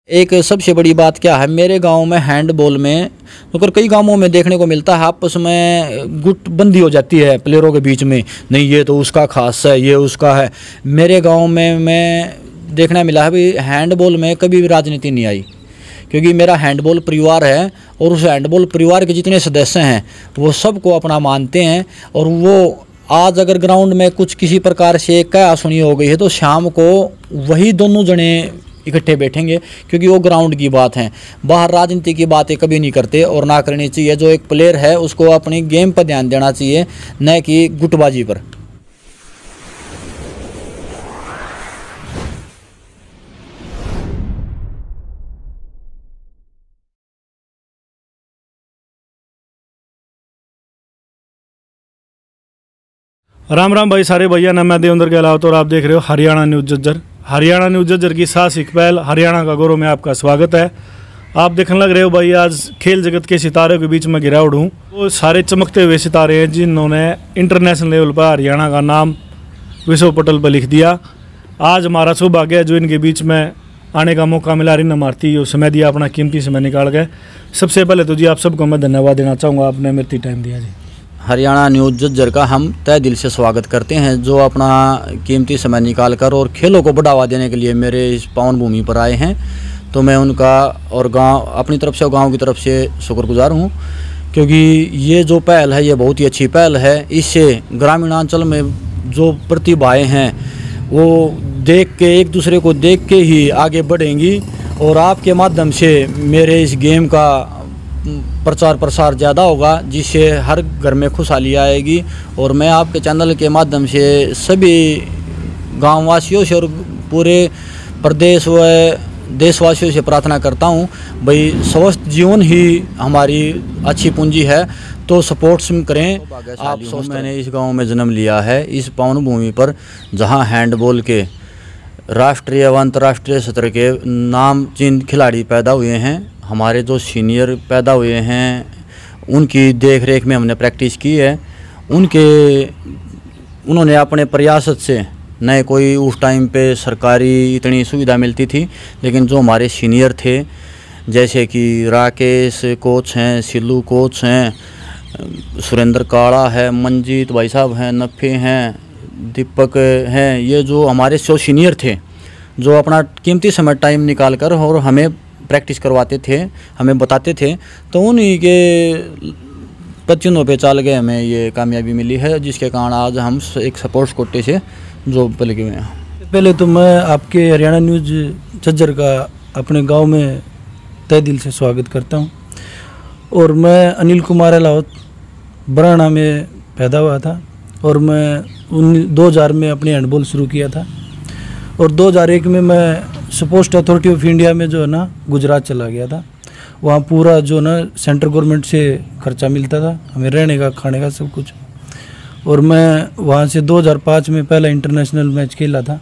एक सबसे बड़ी बात क्या है, मेरे गांव में हैंडबॉल में तो कई गांवों में देखने को मिलता है आपस में गुटबंदी हो जाती है प्लेयरों के बीच में। नहीं ये तो उसका खास है, ये उसका है। मेरे गांव में मैं देखना मिला है भी हैंडबॉल में कभी भी राजनीति नहीं आई, क्योंकि मेरा हैंडबॉल परिवार है और उस हैंडबॉल परिवार के जितने सदस्य हैं वो सबको अपना मानते हैं। और वो आज अगर ग्राउंड में कुछ किसी प्रकार से क्या सुनी हो गई है तो शाम को वही दोनों जने इकट्ठे बैठेंगे, क्योंकि वो ग्राउंड की बात है। बाहर राजनीति की बातें कभी नहीं करते और ना करनी चाहिए। जो एक प्लेयर है उसको अपनी गेम पर ध्यान देना चाहिए, न कि गुटबाजी पर। राम राम भाई सारे भैया, मैं देवेंद्र गहलावत और आप देख रहे हो हरियाणा न्यूज़ झज्जर। हरियाणा न्यूज़ झज्जर की साहसिक पहल हरियाणा का गौरव में आपका स्वागत है। आप देखने लग रहे हो भाई, आज खेल जगत के सितारों के बीच में गिरावट हूँ। वो सारे चमकते हुए सितारे हैं जिन्होंने इंटरनेशनल लेवल पर हरियाणा का नाम विश्व पटल पर लिख दिया। आज हमारा सौभाग्य है जो इनके बीच में आने का मौका मिला। रिन मारती जो समय दिया, अपना कीमती समय निकाल गए। सबसे पहले तो जी आप सबको मैं धन्यवाद देना चाहूँगा, आपने मेरे टाइम दिया जी। हरियाणा न्यूज़ झज्जर का हम तहे दिल से स्वागत करते हैं, जो अपना कीमती समय निकाल कर और खेलों को बढ़ावा देने के लिए मेरे इस पावन भूमि पर आए हैं। तो मैं उनका और गांव अपनी तरफ से और गांव की तरफ से शुक्रगुजार हूं, क्योंकि ये जो पहल है ये बहुत ही अच्छी पहल है। इससे ग्रामीणांचल में जो प्रतिभाएं हैं वो देख के, एक दूसरे को देख के ही आगे बढ़ेंगी और आपके माध्यम से मेरे इस गेम का प्रचार प्रसार ज़्यादा होगा, जिससे हर घर में खुशहाली आएगी। और मैं आपके चैनल के माध्यम से सभी गांववासियों से और पूरे प्रदेश व देशवासियों से प्रार्थना करता हूं, भाई स्वस्थ जीवन ही हमारी अच्छी पूंजी है, तो सपोर्ट्स करें। आप मैंने इस गांव में जन्म लिया है, इस पावन भूमि पर, जहां हैंडबॉल के राष्ट्रीय व अंतर्राष्ट्रीय स्तर के नामचीन खिलाड़ी पैदा हुए हैं। हमारे जो सीनियर पैदा हुए हैं उनकी देख रेख में हमने प्रैक्टिस की है। उन्होंने अपने प्रयास से, न कोई उस टाइम पे सरकारी इतनी सुविधा मिलती थी, लेकिन जो हमारे सीनियर थे जैसे कि राकेश कोच हैं, सिल्लू कोच हैं, सुरेंद्र काड़ा है, मंजीत भाई साहब हैं, नफ़े हैं, दीपक हैं, ये जो हमारे जो सीनियर थे जो अपना कीमती समय टाइम निकाल कर और हमें प्रैक्टिस करवाते थे, हमें बताते थे, तो उन्हीं के पत्तियों पे चल गए हमें ये कामयाबी मिली है, जिसके कारण आज हम एक स्पोर्ट्स कोटे से जो लगे हुए हैं। पहले तो मैं आपके हरियाणा न्यूज़ झज्जर का अपने गांव में तहे दिल से स्वागत करता हूं। और मैं अनिल कुमार अहलावत बराना में पैदा हुआ था और मैं 2000 में अपनी हैंडबॉल शुरू किया था और 2001 में मैं स्पोर्ट्स अथॉरिटी ऑफ इंडिया में जो है ना गुजरात चला गया था। वहाँ पूरा जो ना सेंट्रल गवर्नमेंट से खर्चा मिलता था हमें, रहने का, खाने का, सब कुछ। और मैं वहाँ से 2005 में पहला इंटरनेशनल मैच खेला था।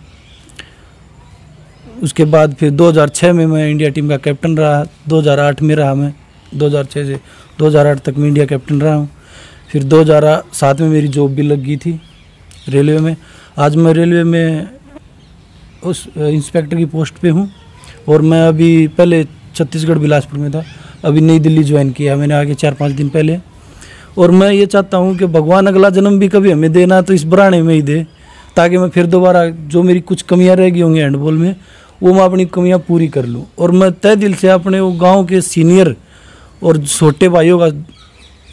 उसके बाद फिर 2006 में मैं इंडिया टीम का कैप्टन रहा, 2008 में रहा मैं, 2006 से 2008 तक मैं इंडिया कैप्टन रहा हूँ। फिर 2007 में मेरी जॉब भी लग गई थी रेलवे में। आज मैं रेलवे में उस इंस्पेक्टर की पोस्ट पे हूँ और मैं अभी पहले छत्तीसगढ़ बिलासपुर में था, अभी नई दिल्ली ज्वाइन किया मैंने आगे 4-5 दिन पहले। और मैं ये चाहता हूँ कि भगवान अगला जन्म भी कभी हमें देना तो इस बराने में ही दे, ताकि मैं फिर दोबारा जो मेरी कुछ कमियाँ रह गई होंगी हैंडबॉल में वो मैं अपनी कमियाँ पूरी कर लूँ। और मैं तहे दिल से अपने वो गाँव के सीनियर और छोटे भाइयों का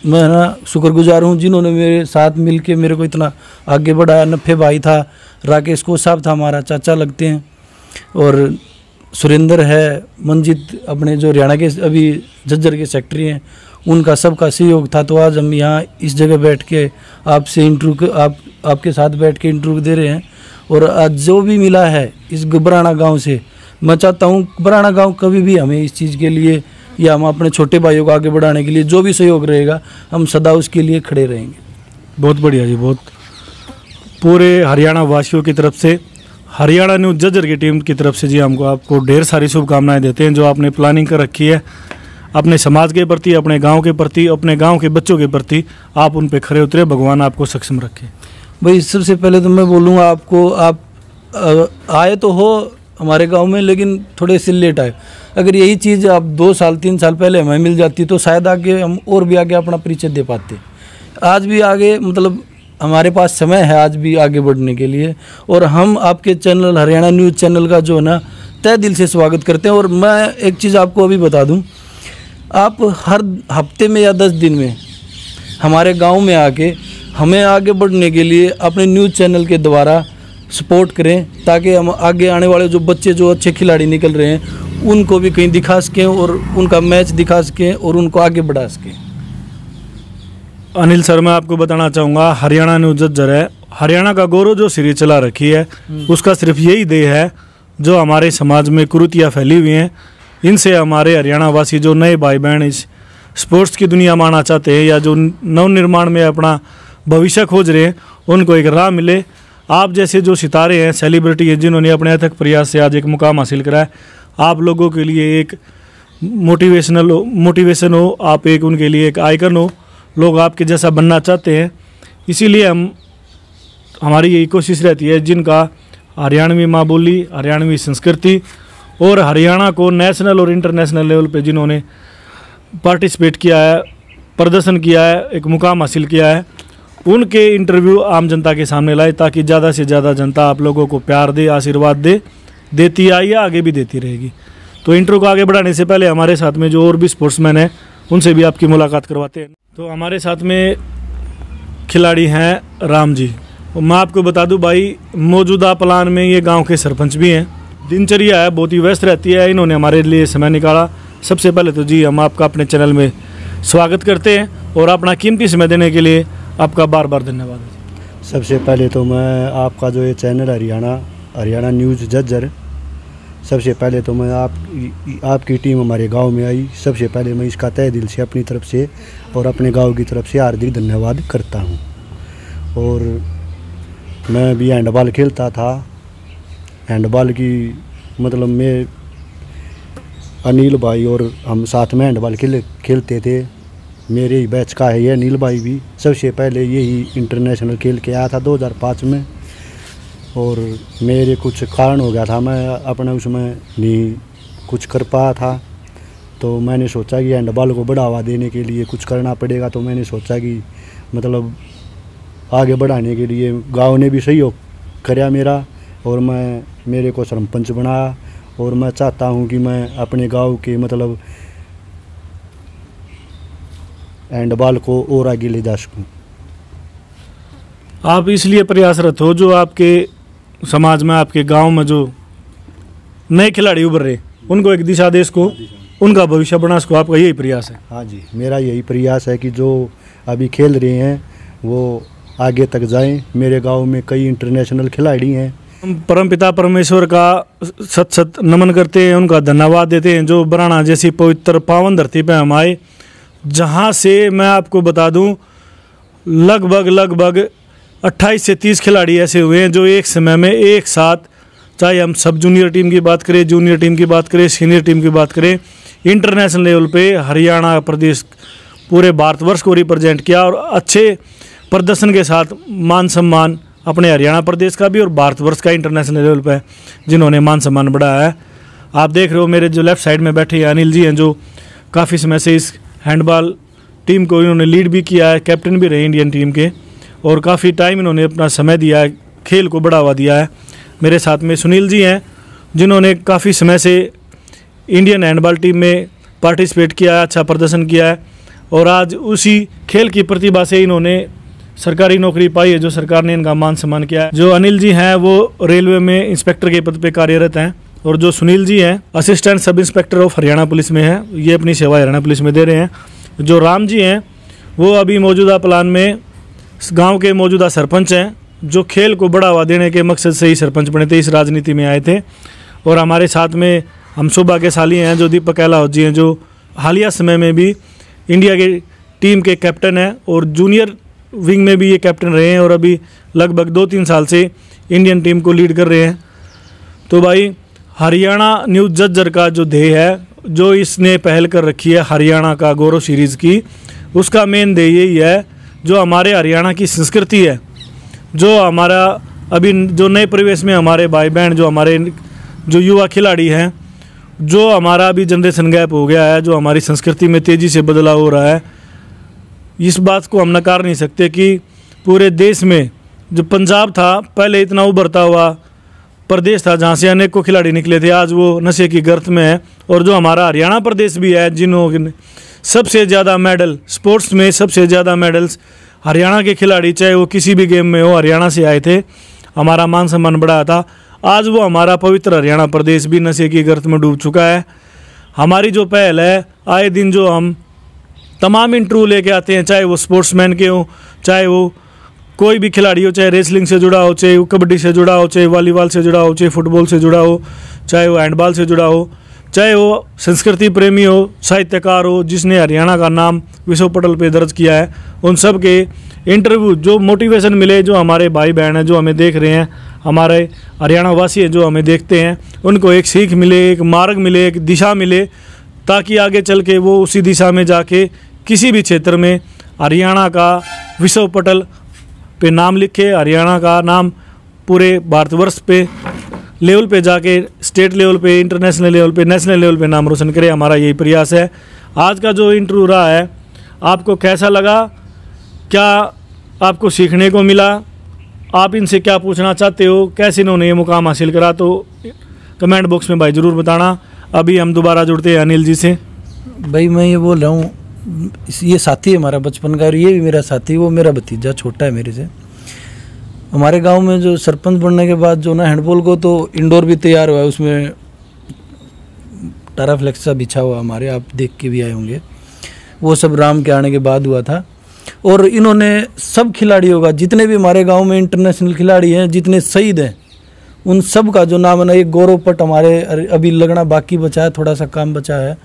मैं ना शुक्रगुजार हूँ, जिन्होंने मेरे साथ मिल के मेरे को इतना आगे बढ़ाया। नफ़े भाई था, राकेश कोच साहब था, हमारा चाचा लगते हैं, और सुरेंद्र है, मंजीत अपने जो हरियाणा के अभी झज्जर के सेक्रेटरी हैं, उनका सबका सहयोग था। तो आज हम यहाँ इस जगह बैठ के आपसे इंटरव्यू आपके साथ बैठ के इंटरव्यू दे रहे हैं। और आज जो भी मिला है इस बराना गांव से, मैं चाहता हूँ बराना गांव कभी भी हमें इस चीज़ के लिए या हम अपने छोटे भाइयों को आगे बढ़ाने के लिए जो भी सहयोग रहेगा हम सदा उसके लिए खड़े रहेंगे। बहुत बढ़िया जी, बहुत। पूरे हरियाणा वासियों की तरफ से, हरियाणा न्यूज़ झज्जर की टीम की तरफ से जी आपको ढेर सारी शुभकामनाएं देते हैं। जो आपने प्लानिंग कर रखी है अपने समाज के प्रति, अपने गांव के प्रति, अपने गांव के बच्चों के प्रति, आप उन पे खरे उतरे, भगवान आपको सक्षम रखे। भाई सबसे पहले तो मैं बोलूँगा आपको, आप आए तो हो हमारे गांव में, लेकिन थोड़े से लेट आए। अगर यही चीज़ अब 2 साल 3 साल पहले हमें मिल जाती तो शायद आगे हम और भी आगे अपना परिचय दे पाते। आज भी आगे मतलब हमारे पास समय है आज भी आगे बढ़ने के लिए, और हम आपके चैनल हरियाणा न्यूज़ चैनल का जो है ना तहे दिल से स्वागत करते हैं। और मैं एक चीज़ आपको अभी बता दूं, आप हर हफ्ते में या 10 दिन में हमारे गांव में आके हमें आगे बढ़ने के लिए अपने न्यूज़ चैनल के द्वारा सपोर्ट करें, ताकि हम आगे आने वाले जो बच्चे जो अच्छे खिलाड़ी निकल रहे हैं उनको भी कहीं दिखा सकें और उनका मैच दिखा सकें और उनको आगे बढ़ा सकें। अनिल सर, मैं आपको बताना चाहूँगा, हरियाणा न्यूज़ झज्जर है, हरियाणा का गौरव जो सीरीज चला रखी है उसका सिर्फ यही देय है जो हमारे समाज में कुरीतियाँ फैली हुई हैं, इनसे हमारे हरियाणा वासी जो नए भाई बहन इस स्पोर्ट्स की दुनिया में आना चाहते हैं या जो नवनिर्माण में अपना भविष्य खोज रहे हैं उनको एक राह मिले। आप जैसे जो सितारे हैं, सेलिब्रिटी हैं, जिन्होंने अपने अथक प्रयास से आज एक मुकाम हासिल करा है, आप लोगों के लिए एक मोटिवेशन हो, आप एक उनके लिए एक आइकन हो, लोग आपके जैसा बनना चाहते हैं। इसीलिए हमारी यही कोशिश रहती है जिनका हरियाणवी माँ बोली, हरियाणवी संस्कृति और हरियाणा को नेशनल और इंटरनेशनल लेवल पे जिन्होंने पार्टिसिपेट किया है, प्रदर्शन किया है, एक मुकाम हासिल किया है, उनके इंटरव्यू आम जनता के सामने लाए ताकि ज़्यादा से ज़्यादा जनता आप लोगों को प्यार दे, आशीर्वाद दे, देती आई या आगे भी देती रहेगी। तो इंटरव्यू को आगे बढ़ाने से पहले हमारे साथ में जो और भी स्पोर्ट्समैन हैं उनसे भी आपकी मुलाकात करवाते हैं। तो हमारे साथ में खिलाड़ी हैं राम जी। मैं आपको बता दूं भाई, मौजूदा प्लान में ये गांव के सरपंच भी हैं, दिनचर्या है बहुत ही व्यस्त रहती है, इन्होंने हमारे लिए समय निकाला। सबसे पहले तो जी हम आपका अपने चैनल में स्वागत करते हैं और अपना कीमती समय देने के लिए आपका बार बार धन्यवाद। सबसे पहले तो मैं आपका जो ये चैनल हरियाणा न्यूज़ झज्जर, सबसे पहले तो मैं आपकी टीम हमारे गांव में आई, सबसे पहले मैं इसका तहे दिल से अपनी तरफ से और अपने गांव की तरफ से हार्दिक धन्यवाद करता हूं। और मैं भी हैंडबॉल खेलता था, हैंडबॉल की मतलब मैं अनिल भाई और हम साथ में हैंडबॉल खेलते थे, मेरे ही बैच का है ये अनिल भाई भी। सबसे पहले यही इंटरनेशनल खेल के आया था 2005 में, और मेरे कुछ कारण हो गया था, मैं अपने उसमें नहीं कुछ कर पाया था, तो मैंने सोचा कि हैंडबॉल को बढ़ावा देने के लिए कुछ करना पड़ेगा। तो मैंने सोचा कि मतलब आगे बढ़ाने के लिए गांव ने भी सहयोग कराया मेरा, और मेरे को सरपंच बनाया, और मैं चाहता हूं कि मैं अपने गांव के मतलब हैंडबॉल को और आगे ले जा सकूं। आप इसलिए प्रयासरत हो जो आपके समाज में, आपके गांव में जो नए खिलाड़ी उभर रहे उनको एक दिशा दे सको, उनका भविष्य बना सको, आपका यही प्रयास है? हाँ जी, मेरा यही प्रयास है कि जो अभी खेल रहे हैं वो आगे तक जाएं। मेरे गांव में कई इंटरनेशनल खिलाड़ी हैं। हम परमपिता परमेश्वर का सत सत नमन करते हैं, उनका धन्यवाद देते हैं जो बराना जैसी पवित्र पावन धरती पे हम आए, जहाँ से मैं आपको बता दूं लगभग 28 से 30 खिलाड़ी ऐसे हुए हैं जो एक समय में एक साथ, चाहे हम सब जूनियर टीम की बात करें, जूनियर टीम की बात करें, सीनियर टीम की बात करें, इंटरनेशनल लेवल पे हरियाणा प्रदेश पूरे भारतवर्ष को रिप्रेजेंट किया और अच्छे प्रदर्शन के साथ मान सम्मान अपने हरियाणा प्रदेश का भी और भारतवर्ष का इंटरनेशनल लेवल पे जिन्होंने मान सम्मान बढ़ाया है। आप देख रहे हो मेरे जो लेफ्ट साइड में बैठे अनिल जी हैं, जो काफ़ी समय से इस हैंडबॉल टीम को इन्होंने लीड भी किया है, कैप्टन भी रहे इंडियन टीम के, और काफ़ी टाइम इन्होंने अपना समय दिया है, खेल को बढ़ावा दिया है। मेरे साथ में सुनील जी हैं जिन्होंने काफ़ी समय से इंडियन हैंडबॉल टीम में पार्टिसिपेट किया है, अच्छा प्रदर्शन किया है, और आज उसी खेल की प्रतिभा से इन्होंने सरकारी नौकरी पाई है जो सरकार ने इनका मान सम्मान किया है। जो अनिल जी हैं वो रेलवे में इंस्पेक्टर के पद पे कार्यरत हैं, और जो सुनील जी हैं assistant sub inspector of Haryana police में हैं, ये अपनी सेवा हरियाणा पुलिस में दे रहे हैं। जो राम जी हैं वो अभी मौजूदा प्लान में गांव के मौजूदा सरपंच हैं, जो खेल को बढ़ावा देने के मकसद से ही सरपंच बने थे, इस राजनीति में आए थे। और हमारे साथ में हम सौभाग्यशाली हैं जो दीपक कहलावत जी हैं, जो हालिया समय में भी इंडिया के टीम के कैप्टन हैं और जूनियर विंग में भी ये कैप्टन रहे हैं, और अभी लगभग 2-3 साल से इंडियन टीम को लीड कर रहे हैं। तो भाई हरियाणा न्यूज़ झज्जर का जो ध्येय है, जो इसने पहल कर रखी है हरियाणा का गौरव सीरीज़ की, उसका मेन ध्येय यही है जो हमारे हरियाणा की संस्कृति है, जो हमारा अभी जो नए परिवेश में हमारे भाई बहन, जो हमारे जो युवा खिलाड़ी हैं, जो हमारा अभी जनरेशन गैप हो गया है, जो हमारी संस्कृति में तेज़ी से बदलाव हो रहा है, इस बात को हम नकार नहीं सकते कि पूरे देश में जो पंजाब था पहले इतना उभरता हुआ प्रदेश था जहाँ से अनेकों खिलाड़ी निकले थे, आज वो नशे की गर्त में है। और जो हमारा हरियाणा प्रदेश भी है, जिन्होंने सबसे ज़्यादा मेडल स्पोर्ट्स में, सबसे ज़्यादा मेडल्स हरियाणा के खिलाड़ी, चाहे वो किसी भी गेम में हो, हरियाणा से आए थे। हमारा मान सम्मान बढ़ाया था। आज वो हमारा पवित्र हरियाणा प्रदेश भी नशे की गर्त में डूब चुका है। हमारी जो पहल है, आए दिन जो हम तमाम इंटरव्यू लेके आते हैं, चाहे वो स्पोर्ट्समैन के हो, चाहे वो कोई भी खिलाड़ी हो, चाहे रेसलिंग से जुड़ा हो, चाहे वो कबड्डी से जुड़ा हो, चाहे वॉलीबॉल से जुड़ा हो, चाहे फुटबॉल से जुड़ा हो, चाहे वो हैंडबॉल से जुड़ा हो, चाहे वो संस्कृति प्रेमी हो, साहित्यकार हो, जिसने हरियाणा का नाम विश्व पटल पे दर्ज किया है, उन सब के इंटरव्यू जो मोटिवेशन मिले, जो हमारे भाई बहन हैं जो हमें देख रहे हैं, हमारे हरियाणा वासी हैं जो हमें देखते हैं, उनको एक सीख मिले, एक मार्ग मिले, एक दिशा मिले, ताकि आगे चल के वो उसी दिशा में जाके किसी भी क्षेत्र में हरियाणा का विश्व पटल पे नाम लिखे, हरियाणा का नाम पूरे भारतवर्ष पे लेवल पे जाके स्टेट लेवल पे, इंटरनेशनल लेवल पे, नेशनल लेवल पे नाम रोशन करे। हमारा यही प्रयास है। आज का जो इंटरव्यू रहा है, आपको कैसा लगा? क्या आपको सीखने को मिला? आप इनसे क्या पूछना चाहते हो? कैसे इन्होंने ये मुकाम हासिल करा? तो कमेंट बॉक्स में भाई ज़रूर बताना। अभी हम दोबारा जुड़ते हैं अनिल जी से। भाई मैं ये बोल रहा हूँ, ये साथी है हमारा बचपन का, और ये भी मेरा साथी, वो मेरा भतीजा छोटा है मेरे से। हमारे गांव में जो सरपंच बनने के बाद जो ना हैंडबॉल को तो इंडोर भी तैयार हुआ है, उसमें टाराफ्लेक्स सा बिछा हुआ हमारे, आप देख के भी आए होंगे। वो सब राम के आने के बाद हुआ था। और इन्होंने सब खिलाड़ियों का, जितने भी हमारे गांव में इंटरनेशनल खिलाड़ी हैं, जितने शहीद हैं, उन सब का जो नाम है ना, एक गौरव पट हमारे अभी लगना बाकी बचा है, थोड़ा सा काम बचा है।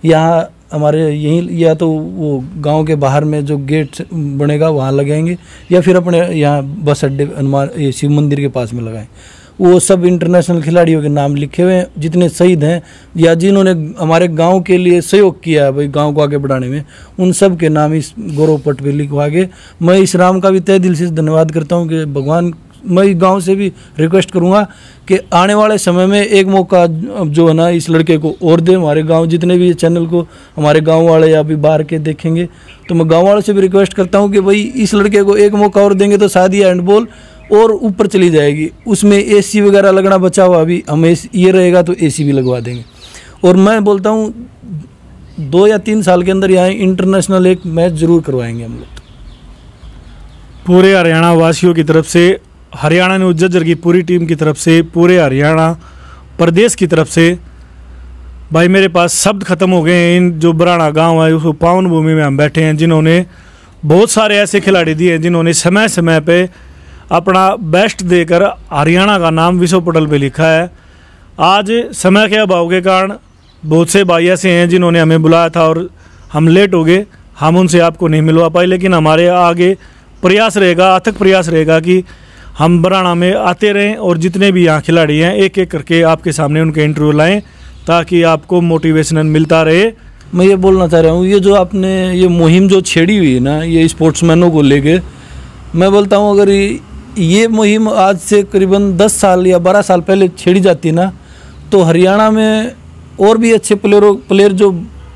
यहाँ हमारे यहीं, या तो वो गांव के बाहर में जो गेट बनेगा वहाँ लगाएंगे, या फिर अपने यहाँ बस अड्डे हनुमान शिव मंदिर के पास में लगाएं। वो सब इंटरनेशनल खिलाड़ियों के नाम लिखे हुए हैं, जितने शहीद हैं या जिन्होंने हमारे गांव के लिए सहयोग किया है भाई गांव को आगे बढ़ाने में, उन सब के नाम इस गौरव पट पे लिखवा के मैं इस राम का भी तहे दिल से धन्यवाद करता हूँ कि भगवान, मैं गांव से भी रिक्वेस्ट करूंगा कि आने वाले समय में एक मौका जो है ना इस लड़के को और दे। हमारे गांव जितने भी चैनल को हमारे गांव वाले या भी बाहर के देखेंगे, तो मैं गांव वालों से भी रिक्वेस्ट करता हूं कि भाई इस लड़के को एक मौका और देंगे तो शायद ये हैंडबॉल और ऊपर चली जाएगी। उसमें एसी वगैरह लगना बचा हुआ, अभी हम ये रहेगा तो एसी भी लगवा देंगे। और मैं बोलता हूँ 2 या 3 साल के अंदर यहाँ इंटरनेशनल एक मैच जरूर करवाएंगे हम लोग। पूरे हरियाणा वासियों की तरफ से, हरियाणा न्यूज़ जज्जर की पूरी टीम की तरफ से, पूरे हरियाणा प्रदेश की तरफ से, भाई मेरे पास शब्द ख़त्म हो गए हैं। इन जो बराड़ा गांव है, उस पावन भूमि में हम बैठे हैं, जिन्होंने बहुत सारे ऐसे खिलाड़ी दिए हैं जिन्होंने समय समय पे अपना बेस्ट देकर हरियाणा का नाम विश्व पटल पे लिखा है। आज समय के अभाव के कारण बहुत से भाई ऐसे हैं जिन्होंने हमें बुलाया था और हम लेट हो गए, हम उनसे आपको नहीं मिलवा पाए, लेकिन हमारे आगे प्रयास रहेगा, अथक प्रयास रहेगा कि हम बराड़ा में आते रहें और जितने भी यहाँ खिलाड़ी हैं एक एक करके आपके सामने उनके इंटरव्यू लाएं, ताकि आपको मोटिवेशन मिलता रहे। मैं ये बोलना चाह रहा हूँ, ये जो आपने ये मुहिम जो छेड़ी हुई है ना, ये स्पोर्ट्समैनों को लेके, मैं बोलता हूँ अगर ये मुहिम आज से करीबन 10 साल या 12 साल पहले छेड़ी जाती ना, तो हरियाणा में और भी अच्छे प्लेयर जो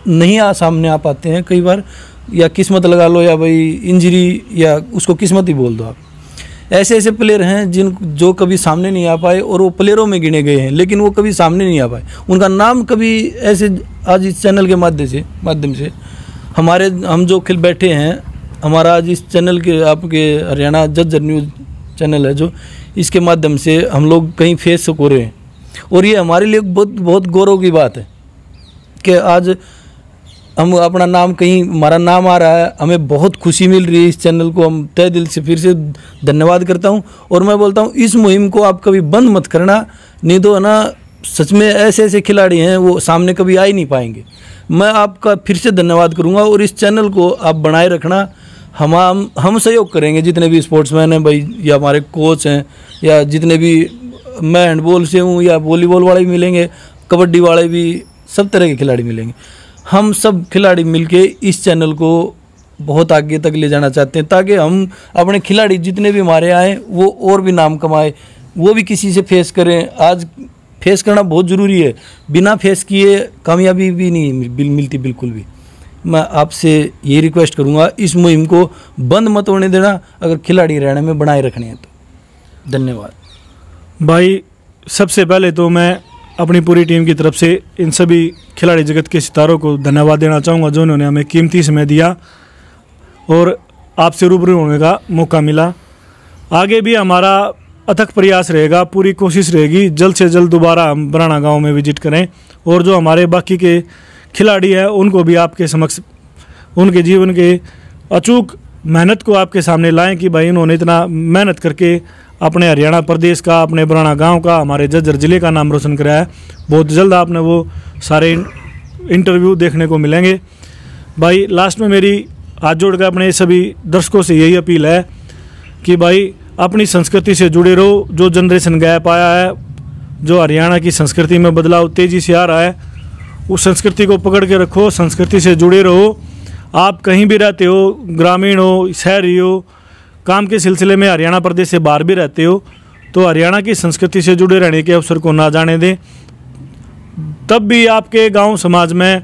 नहीं सामने आ पाते हैं कई बार, या किस्मत लगा लो या भाई इंजरी, या उसको किस्मत ही बोल दो आप, ऐसे ऐसे प्लेयर हैं जो कभी सामने नहीं आ पाए और वो प्लेयरों में गिने गए हैं, लेकिन वो कभी सामने नहीं आ पाए। उनका नाम कभी ऐसे आज इस चैनल के माध्यम से हम जो खिल बैठे हैं, हमारा आज इस चैनल के, आपके हरियाणा जज्जर न्यूज़ चैनल है जो, इसके माध्यम से हम लोग कहीं फेस हो रहे हैं। और ये हमारे लिए बहुत गौरव की बात है कि आज हम अपना नाम, कहीं हमारा नाम आ रहा है, हमें बहुत खुशी मिल रही है। इस चैनल को हम तहे दिल से फिर से धन्यवाद करता हूं। और मैं बोलता हूं इस मुहिम को आप कभी बंद मत करना, नहीं तो है ना सच में ऐसे ऐसे खिलाड़ी हैं वो सामने कभी आ ही नहीं पाएंगे। मैं आपका फिर से धन्यवाद करूंगा और इस चैनल को आप बनाए रखना। हम सहयोग करेंगे, जितने भी स्पोर्ट्समैन हैं भाई, या हमारे कोच हैं, या जितने भी, मैं हैंडबॉल से हूँ या वॉलीबॉल वाले भी मिलेंगे, कबड्डी वाले भी, सब तरह के खिलाड़ी मिलेंगे। हम सब खिलाड़ी मिलके इस चैनल को बहुत आगे तक ले जाना चाहते हैं, ताकि हम अपने खिलाड़ी जितने भी हमारे आए वो और भी नाम कमाए, वो भी किसी से फेस करें। आज फेस करना बहुत ज़रूरी है, बिना फेस किए कामयाबी भी नहीं मिलती बिल्कुल भी। मैं आपसे ये रिक्वेस्ट करूँगा इस मुहिम को बंद मत होने देना, अगर खिलाड़ी रहने में बनाए रखने हैं तो। धन्यवाद भाई। सबसे पहले तो मैं अपनी पूरी टीम की तरफ से इन सभी खिलाड़ी जगत के सितारों को धन्यवाद देना चाहूँगा जो उन्होंने हमें कीमती समय दिया और आपसे रूबरू होने का मौका मिला। आगे भी हमारा अथक प्रयास रहेगा, पूरी कोशिश रहेगी जल्द से जल्द दोबारा हम बराना गांव में विजिट करें और जो हमारे बाकी के खिलाड़ी हैं उनको भी आपके समक्ष उनके जीवन के अचूक मेहनत को आपके सामने लाएं कि भाई इन्होंने इतना मेहनत करके अपने हरियाणा प्रदेश का, अपने बराना गांव का, हमारे झज्जर ज़िले का नाम रोशन कराया है। बहुत जल्द आपने वो सारे इंटरव्यू देखने को मिलेंगे। भाई लास्ट में मेरी हाथ जोड़कर अपने सभी दर्शकों से यही अपील है कि भाई अपनी संस्कृति से जुड़े रहो। जो जनरेशन गैप आया है, जो हरियाणा की संस्कृति में बदलाव तेज़ी से आ रहा है, उस संस्कृति को पकड़ के रखो, संस्कृति से जुड़े रहो। आप कहीं भी रहते हो, ग्रामीण हो, शहरी हो, काम के सिलसिले में हरियाणा प्रदेश से बाहर भी रहते हो, तो हरियाणा की संस्कृति से जुड़े रहने के अवसर को ना जाने दें। तब भी आपके गांव समाज में,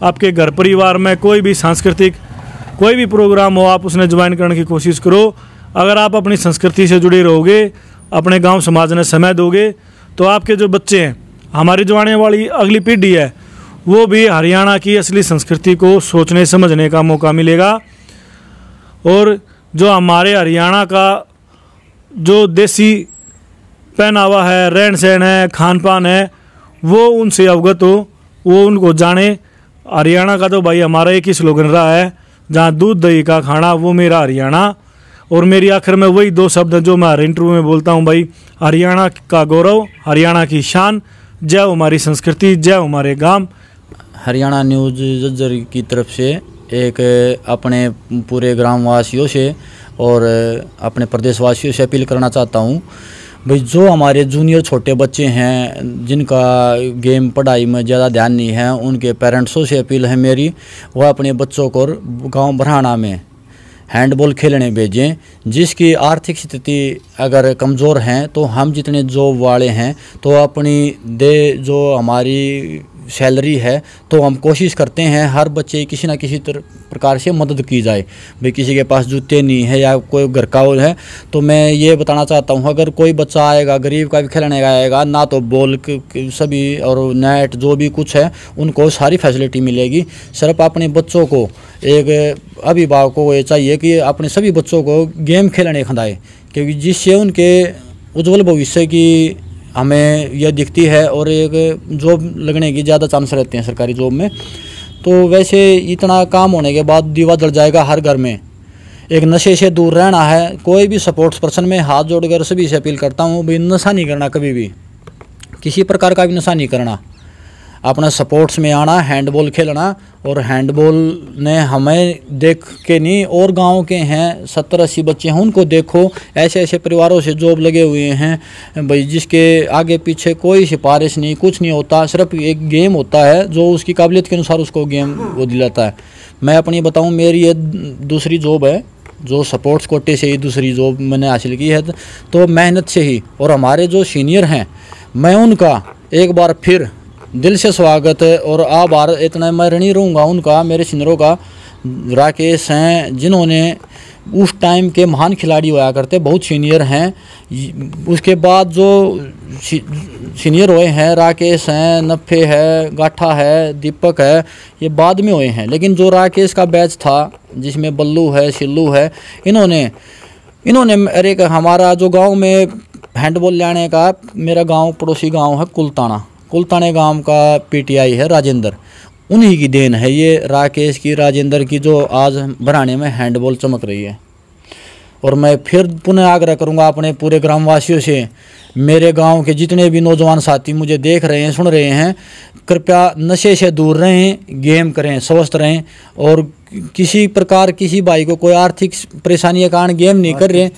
आपके घर परिवार में कोई भी सांस्कृतिक कोई भी प्रोग्राम हो, आप उसने ज्वाइन करने की कोशिश करो। अगर आप अपनी संस्कृति से जुड़े रहोगे, अपने गांव समाज में समय दोगे, तो आपके जो बच्चे हैं, हमारी जो आने वाली अगली पीढ़ी है, वो भी हरियाणा की असली संस्कृति को सोचने समझने का मौका मिलेगा। और जो हमारे हरियाणा का जो देसी पहनावा है, रहन सहन है, खान पान है, वो उनसे अवगत हो, वो उनको जाने। हरियाणा का तो भाई हमारा एक ही स्लोगन रहा है, जहाँ दूध दही का खाना वो मेरा हरियाणा। और मेरी आखिर में वही दो शब्द हैं जो मैं हर इंटरव्यू में बोलता हूँ भाई, हरियाणा का गौरव, हरियाणा की शान, जय हमारी संस्कृति, जय हमारे गांव। हरियाणा न्यूज़ झज्जर की तरफ से एक अपने पूरे ग्रामवासियों से और अपने प्रदेशवासियों से अपील करना चाहता हूँ भाई, जो हमारे जूनियर छोटे बच्चे हैं जिनका गेम पढ़ाई में ज़्यादा ध्यान नहीं है, उनके पेरेंट्सों से अपील है मेरी, वह अपने बच्चों को गांव बराना में हैंडबॉल खेलने भेजें। जिसकी आर्थिक स्थिति अगर कमज़ोर हैं तो हम जितने जॉब वाले हैं तो अपनी जो हमारी सैलरी है तो हम कोशिश करते हैं हर बच्चे किसी ना किसी प्रकार से मदद की जाए। भाई किसी के पास जूते नहीं है या कोई घर का है, तो मैं ये बताना चाहता हूँ अगर कोई बच्चा आएगा गरीब का भी खेलने आएगा ना, तो बॉल सभी और नेट जो भी कुछ है उनको सारी फैसिलिटी मिलेगी। सिर्फ अपने बच्चों को, एक अभिभावक को ये चाहिए कि अपने सभी बच्चों को गेम खेलने खिलाए, क्योंकि जिससे उनके उज्जवल भविष्य की हमें यह दिखती है और एक जॉब लगने की ज़्यादा चांस रहते हैं सरकारी जॉब में। तो वैसे इतना काम होने के बाद दीवा जल जाएगा हर घर में। एक नशे से दूर रहना है। कोई भी सपोर्ट्स पर्सन में हाथ जोड़कर सभी से अपील करता हूँ भाई, नशा नहीं करना, कभी भी किसी प्रकार का भी नशा नहीं करना, अपना सपोर्ट्स में आना, हैंडबॉल खेलना। और हैंडबॉल ने हमें देख के नहीं, और गांव के हैं 70-80 बच्चे हैं, उनको देखो, ऐसे ऐसे परिवारों से जॉब लगे हुए हैं भाई, जिसके आगे पीछे कोई सिफारिश नहीं, कुछ नहीं होता, सिर्फ एक गेम होता है जो उसकी काबिलियत के अनुसार उसको गेम वो दिलाता है। मैं अपनी बताऊं, मेरी ये दूसरी जॉब है, जो सपोर्ट्स कोटे से ही दूसरी जॉब मैंने हासिल की है, तो मेहनत से ही। और हमारे जो सीनियर हैं, मैं उनका एक बार फिर दिल से स्वागत और आभार, इतना मैं ऋणी रहूँगा उनका, मेरे सीनियरों का। राकेश हैं जिन्होंने उस टाइम के महान खिलाड़ी हुआ करते, बहुत सीनियर हैं। उसके बाद जो सीनियर हुए हैं, राकेश हैं, नफ़े है, गाठा है, दीपक है, ये बाद में हुए हैं। लेकिन जो राकेश का बैच था जिसमें बल्लू है, सिल्लू है, इन्होंने अरे हमारा जो गांव में हैंडबॉल लाने का, मेरा गांव पड़ोसी गांव है कुलताने गांव का पीटीआई है राजेंद्र, उन्हीं की देन है ये, राकेश की, राजेंद्र की, जो आज बराने में हैंडबॉल चमक रही है। और मैं फिर पुनः आग्रह करूंगा अपने पूरे ग्रामवासियों से, मेरे गांव के जितने भी नौजवान साथी मुझे देख रहे हैं, सुन रहे हैं, कृपया नशे से दूर रहें, गेम करें, स्वस्थ रहें। और किसी प्रकार किसी भाई को कोई आर्थिक परेशानी के कारण गेम नहीं कर रहे,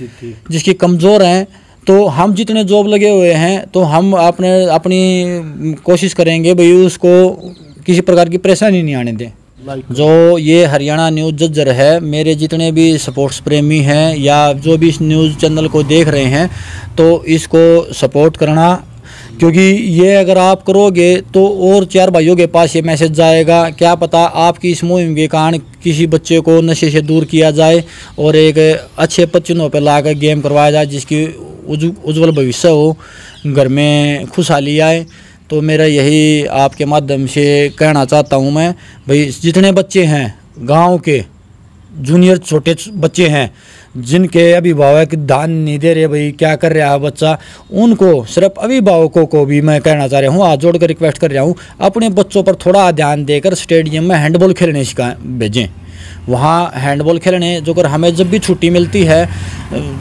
जिसकी कमज़ोर हैं, तो हम जितने जॉब लगे हुए हैं तो हम अपनी कोशिश करेंगे भाई उसको किसी प्रकार की परेशानी नहीं आने दें। जो ये हरियाणा न्यूज़ झज्जर है, मेरे जितने भी स्पोर्ट्स प्रेमी हैं या जो भी इस न्यूज़ चैनल को देख रहे हैं, तो इसको सपोर्ट करना, क्योंकि ये अगर आप करोगे तो और 4 भाइयों के पास ये मैसेज जाएगा, क्या पता आपकी इस मुहिम के कारण किसी बच्चे को नशे से दूर किया जाए और एक अच्छे पचिनों पर लाकर गेम करवाया जाए जिसकी उज्जवल भविष्य हो, घर में खुशहाली आए। तो मेरा यही आपके माध्यम से कहना चाहता हूँ मैं, भाई जितने बच्चे हैं गांव के जूनियर छोटे बच्चे हैं जिनके अभिभावक ध्यान नहीं दे रहे, भाई क्या कर रहा है बच्चा, उनको सिर्फ अभिभावकों को भी मैं कहना चाह रहा हूँ, हाथ जोड़कर रिक्वेस्ट कर रहा हूँ, अपने बच्चों पर थोड़ा ध्यान देकर स्टेडियम में हैंडबॉल खेलने भेजें। वहाँ हैंडबॉल खेलने जो कर हमें जब भी छुट्टी मिलती है,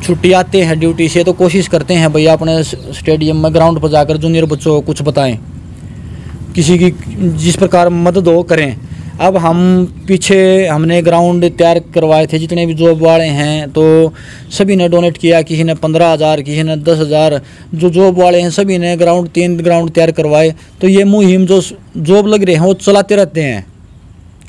छुट्टी आते हैं ड्यूटी से, तो कोशिश करते हैं भैया अपने स्टेडियम में ग्राउंड पर जाकर जूनियर बच्चों को कुछ बताएं, किसी की जिस प्रकार मदद हो करें। अब हम पीछे हमने ग्राउंड तैयार करवाए थे, जितने भी जॉब वाले हैं तो सभी ने डोनेट किया, किसी ने 15,000, किसी ने 10,000, जो जॉब वाले हैं सभी ने 3 ग्राउंड तैयार करवाए। तो ये मुहिम जो जॉब लग रहे हैं वो चलाते रहते हैं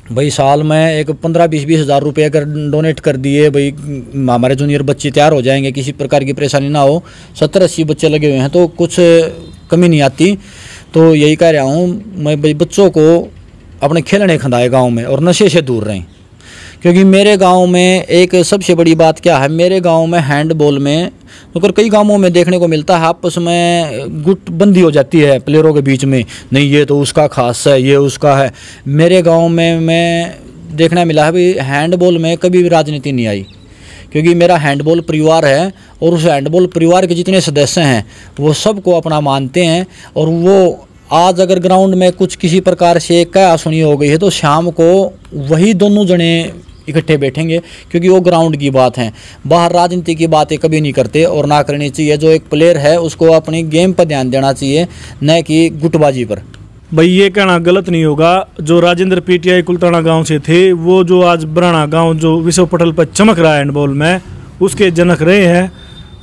भाई। साल में एक 15-20 हज़ार रुपये अगर डोनेट कर दिए भाई, हमारे जूनियर बच्चे तैयार हो जाएंगे, किसी प्रकार की परेशानी ना हो। 70-80 बच्चे लगे हुए हैं तो कुछ कमी नहीं आती। तो यही कह रहा हूँ मैं भाई, बच्चों को अपने खेलने खंदाए गांव में और नशे से दूर रहें। क्योंकि मेरे गांव में एक सबसे बड़ी बात क्या है, मेरे गांव में हैंडबॉल में तो कई गांवों में देखने को मिलता है आपस में गुटबंदी हो जाती है प्लेयरों के बीच में, नहीं ये तो उसका खास है, ये उसका है। मेरे गांव में मैं देखना मिला है भाई, हैंडबॉल में कभी भी राजनीति नहीं आई, क्योंकि मेरा हैंडबॉल परिवार है और उस हैंडबॉल परिवार के जितने सदस्य हैं वो सबको अपना मानते हैं। और वो आज अगर ग्राउंड में कुछ किसी प्रकार से क्या सुनी हो गई है तो शाम को वही दोनों जने इकट्ठे बैठेंगे, क्योंकि वो ग्राउंड की बात है, बाहर राजनीति की बातें कभी नहीं करते और ना करनी चाहिए। जो एक प्लेयर है उसको अपनी गेम पर ध्यान देना चाहिए, न कि गुटबाजी पर। भाई ये कहना गलत नहीं होगा, जो राजेंद्र पीटीआई कुलताना गांव से थे वो जो आज बराना गांव जो विश्व पटल पर चमक रहा है हैंडबॉल में, उसके जनक रहे हैं।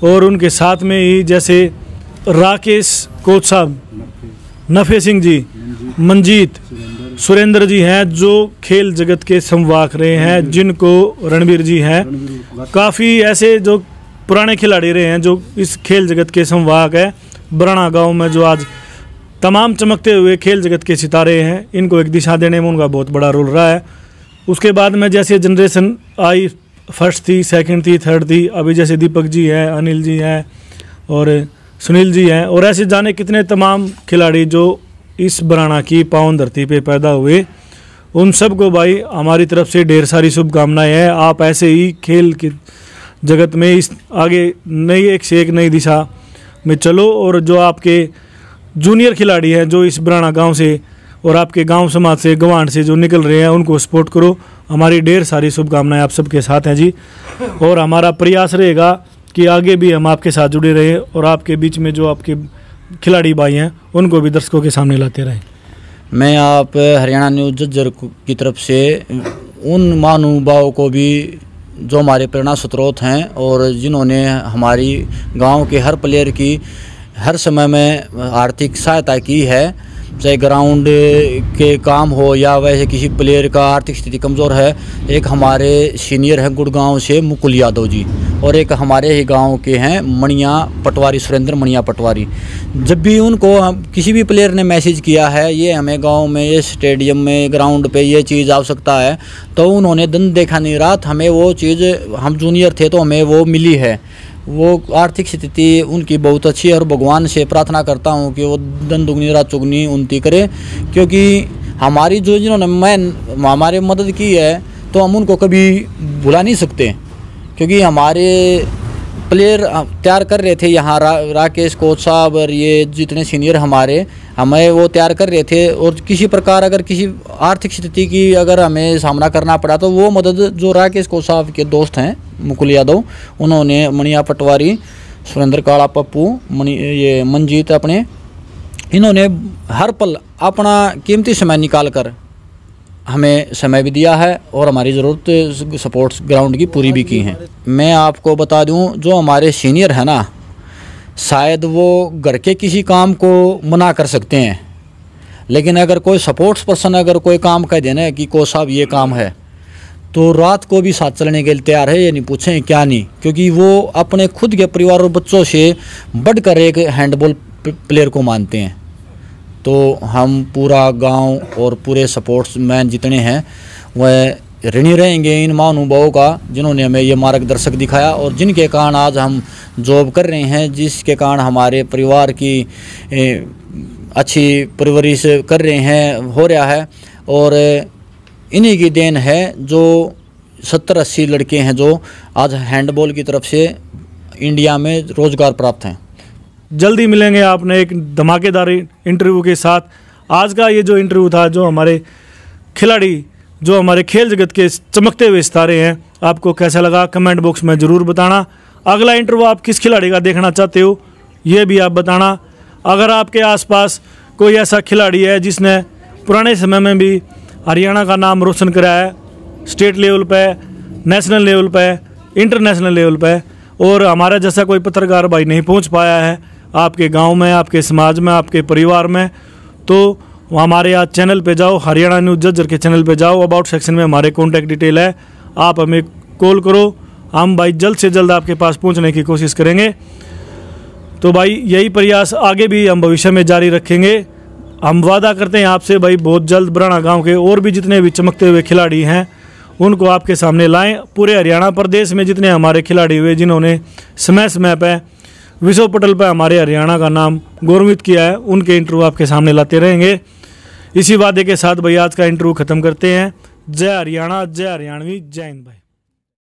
और उनके साथ में ही जैसे राकेश कोच साहब, नफे सिंह जी, मंजीत, सुरेंद्र जी हैं जो खेल जगत के संवाहक रहे हैं, जिनको रणवीर जी हैं, काफ़ी ऐसे जो पुराने खिलाड़ी रहे हैं जो इस खेल जगत के संवाहक है बराना गांव में, जो आज तमाम चमकते हुए खेल जगत के सितारे हैं। इनको एक दिशा देने में उनका बहुत बड़ा रोल रहा है। उसके बाद में जैसे जनरेशन आई, फर्स्ट थी, सेकंड थी, थर्ड थी, अभी जैसे दीपक जी हैं, अनिल जी हैं और सुनील जी हैं, और ऐसे जाने कितने तमाम खिलाड़ी जो इस बराना की पावन धरती पे पैदा हुए, उन सब को भाई हमारी तरफ से ढेर सारी शुभकामनाएं हैं। आप ऐसे ही खेल के जगत में इस आगे नई एक से एक नई दिशा में चलो, और जो आपके जूनियर खिलाड़ी हैं जो इस बराना गांव से और आपके गांव समाज से, गवांड से जो निकल रहे हैं, उनको सपोर्ट करो। हमारी ढेर सारी शुभकामनाएं आप सबके साथ हैं जी, और हमारा प्रयास रहेगा कि आगे भी हम आपके साथ जुड़े रहे और आपके बीच में जो आपके खिलाड़ी भाई हैं उनको भी दर्शकों के सामने लाते रहें। मैं आप हरियाणा न्यूज़ जज्जर की तरफ से उन महानुभावों को भी जो हमारे प्रेरणा स्रोत हैं और जिन्होंने हमारी गांव के हर प्लेयर की हर समय में आर्थिक सहायता की है, चाहे ग्राउंड के काम हो या वैसे किसी प्लेयर का आर्थिक स्थिति कमज़ोर है। एक हमारे सीनियर हैं गुड़गांव से मुकुल यादव जी, और एक हमारे ही गांव के हैं मणिया पटवारी, सुरेंद्र मणिया पटवारी। जब भी उनको किसी भी प्लेयर ने मैसेज किया है ये हमें गांव में, ये स्टेडियम में, ग्राउंड पे ये चीज़ आवश्यकता है, तो उन्होंने दिन देखा नहीं रात हमें वो चीज़, हम जूनियर थे तो हमें वो मिली है। वो आर्थिक स्थिति उनकी बहुत अच्छी है और भगवान से प्रार्थना करता हूँ कि वो दिन दुगनी रात चुगनी उन्नति करे, क्योंकि हमारी जो जिन्होंने हमारे मदद की है तो हम उनको कभी भुला नहीं सकते। क्योंकि हमारे प्लेयर तैयार कर रहे थे यहाँ राकेश कोच साहब और ये जितने सीनियर हमारे, हमें वो तैयार कर रहे थे, और किसी प्रकार अगर किसी आर्थिक स्थिति की अगर हमें सामना करना पड़ा तो वो मदद जो राकेश कोच साहब के दोस्त हैं मुकुल यादव, उन्होंने मणिया पटवारी, सुरेंद्र काला पप्पू, ये मंजीत अपने, इन्होंने हर पल अपना कीमती समय निकाल कर हमें समय भी दिया है और हमारी ज़रूरत सपोर्ट्स ग्राउंड की पूरी भी की है। मैं आपको बता दूं, जो हमारे सीनियर है ना, शायद वो घर के किसी काम को मना कर सकते हैं, लेकिन अगर कोई सपोर्ट्स पर्सन अगर कोई काम कह देना कि कोच साहब ये काम है, तो रात को भी साथ चलने के लिए तैयार है। ये नहीं पूछें क्या नहीं, क्योंकि वो अपने खुद के परिवार और बच्चों से बढ़कर एक हैंडबॉल प्लेयर को मानते हैं। तो हम पूरा गांव और पूरे सपोर्ट्समैन जितने हैं वह ऋणी रहेंगे इन महानुभावों का, जिन्होंने हमें ये मार्गदर्शक दिखाया और जिनके कारण आज हम जॉब कर रहे हैं, जिसके कारण हमारे परिवार की अच्छी परवरिश कर रहे हैं, हो रहा है। और इन्हीं की देन है जो 70-80 लड़के हैं जो आज हैंडबॉल की तरफ से इंडिया में रोज़गार प्राप्त हैं। जल्दी मिलेंगे आपने एक धमाकेदार इंटरव्यू के साथ। आज का ये जो इंटरव्यू था, जो हमारे खिलाड़ी, जो हमारे खेल जगत के चमकते हुए सितारे हैं, आपको कैसा लगा कमेंट बॉक्स में ज़रूर बताना। अगला इंटरव्यू आप किस खिलाड़ी का देखना चाहते हो ये भी आप बताना। अगर आपके आसपास कोई ऐसा खिलाड़ी है जिसने पुराने समय में भी हरियाणा का नाम रोशन कराया है, स्टेट लेवल पे, नेशनल लेवल पे, इंटरनेशनल लेवल पे, और हमारा जैसा कोई पत्रकार भाई नहीं पहुंच पाया है आपके गांव में, आपके समाज में, आपके परिवार में, तो हमारे आज चैनल पे जाओ, हरियाणा न्यूज़ जज्जर के चैनल पे जाओ, अबाउट सेक्शन में हमारे कॉन्टैक्ट डिटेल है, आप हमें कॉल करो। हम भाई जल्द से जल्द आपके पास पहुंचने की कोशिश करेंगे। तो भाई यही प्रयास आगे भी हम भविष्य में जारी रखेंगे। हम वादा करते हैं आपसे भाई बहुत जल्द बराना गांव के और भी जितने भी चमकते हुए खिलाड़ी हैं उनको आपके सामने लाएं। पूरे हरियाणा प्रदेश में जितने हमारे खिलाड़ी हुए जिन्होंने समय समय पर विश्व पटल पर हमारे हरियाणा का नाम गौरवित किया है, उनके इंटरव्यू आपके सामने लाते रहेंगे। इसी वादे के साथ भाई आज का इंटरव्यू ख़त्म करते हैं। जय हरियाणा, जय हरियाणवी, जय हिंद भाई।